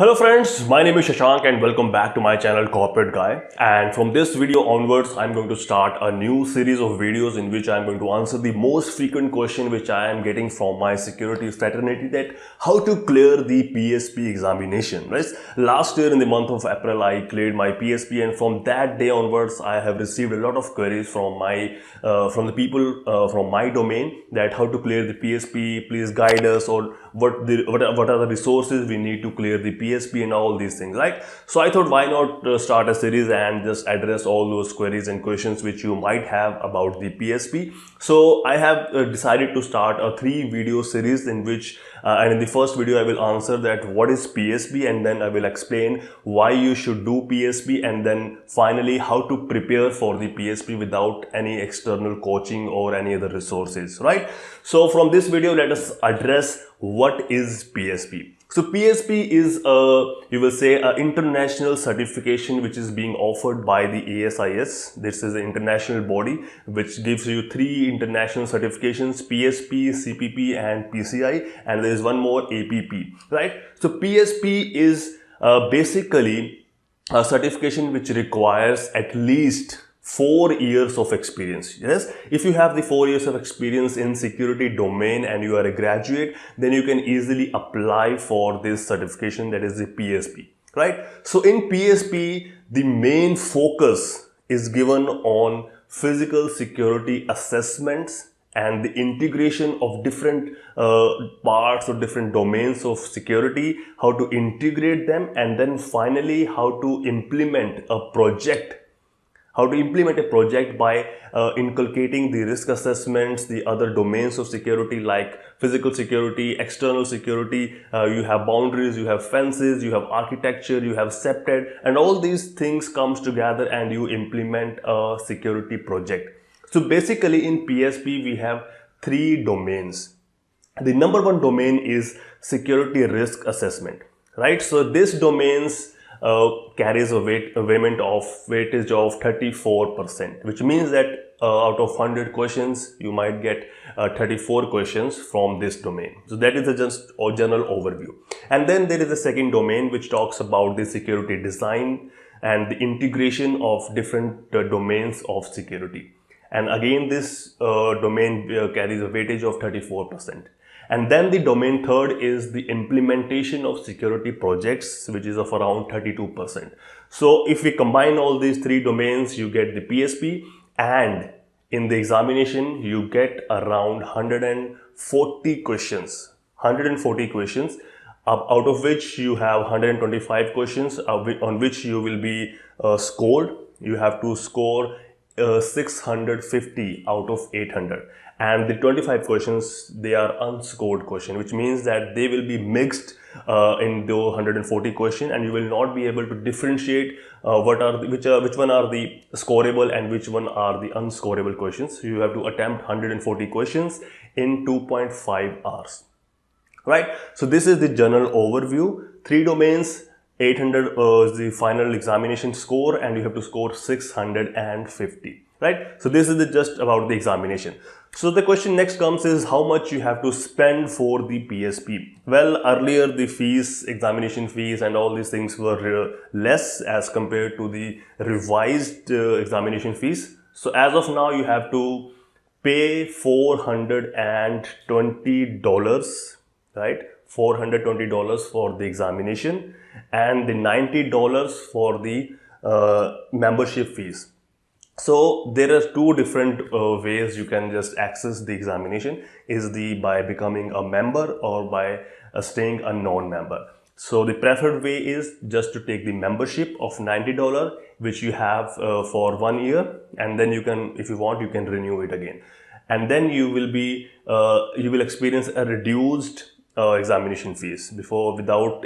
Hello friends, my name is Shashank and welcome back to my channel Corporate Guy. And from this video onwards, I'm going to start a new series of videos in which I'm going to answer the most frequent question which I am getting from my security fraternity, that how to clear the PSP examination. Right? Last year in the month of April, I cleared my PSP, and from that day onwards, I have received a lot of queries from the people from my domain that how to clear the PSP. Please guide us, or what are the resources we need to clear the PSP and all these things, right? So I thought, why not start a series and just address all those queries and questions which you might have about the PSP. So I have decided to start a 3-video series in which and in the first video I will answer that what is PSP, and then I will explain why you should do PSP, and then finally how to prepare for the PSP without any external coaching or any other resources, right? So from this video, let us address what is PSP. So PSP is you will say an international certification which is being offered by the ASIS. This is an international body which gives you 3 international certifications: PSP, CPP and PCI, and there is one more, APP, right? So PSP is basically a certification which requires at least 4 years of experience. Yes, if you have the 4 years of experience in security domain and you are a graduate, then you can easily apply for this certification, that is the PSP, right? So in PSP, the main focus is given on physical security assessments and the integration of different parts or different domains of security, how to integrate them, and then finally how to implement a project by inculcating the risk assessments, the other domains of security like physical security, external security. You have boundaries, you have fences, you have architecture, you have SEPTED, and all these things comes together and you implement a security project. So basically in PSP we have 3 domains. The number 1 domain is security risk assessment, right? So this domains carries a weightage of 34%, which means that out of 100 questions, you might get 34 questions from this domain. So that is just a general overview. And then there is a second domain which talks about the security design and the integration of different domains of security. And again, this domain carries a weightage of 34%. And then the domain third is the implementation of security projects, which is of around 32%. So if we combine all these 3 domains, you get the PSP, and in the examination, you get around 140 questions. 140 questions, out of which you have 125 questions on which you will be scored. You have to score 650 out of 800, and the 25 questions, they are unscored question, which means that they will be mixed in the 140 question, and you will not be able to differentiate which one are the scoreable and which one are the unscoreable questions. You have to attempt 140 questions in 2.5 hours, right? So this is the general overview. 3 domains, 800 is the final examination score, and you have to score 650, right? So this is just about the examination. So the question next comes is how much you have to spend for the PSP. Well, earlier the fees, examination fees and all these things were less as compared to the revised examination fees. So as of now, you have to pay $420, right? $420 for the examination, and the $90 for the membership fees. So there are 2 different ways you can just access the examination, is by becoming a member or by staying a non-member. So the preferred way is just to take the membership of $90, which you have for 1 year, and then you can, if you want, you can renew it again. And then you will experience a reduced examination fees. Without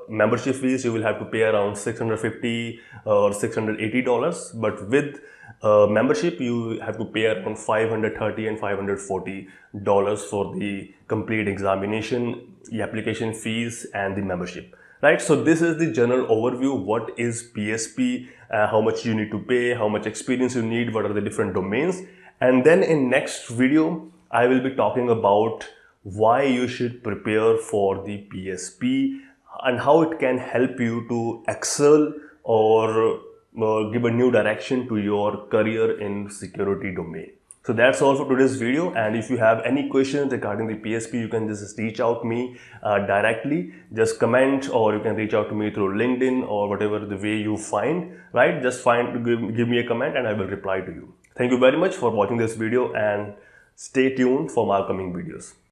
membership fees, you will have to pay around $650 or $680, but with membership you have to pay around $530 and $540 for the complete examination, the application fees and the membership, right? So this is the general overview. What is PSP, how much you need to pay, how much experience you need, what are the different domains. And then in next video I will be talking about why you should prepare for the PSP, and how it can help you to excel or give a new direction to your career in security domain. So that's all for today's video, and if you have any questions regarding the PSP, you can just reach out me directly. Just comment, or you can reach out to me through LinkedIn or whatever the way you find, right? Just give me a comment and I will reply to you. Thank you very much for watching this video, and stay tuned for my upcoming videos.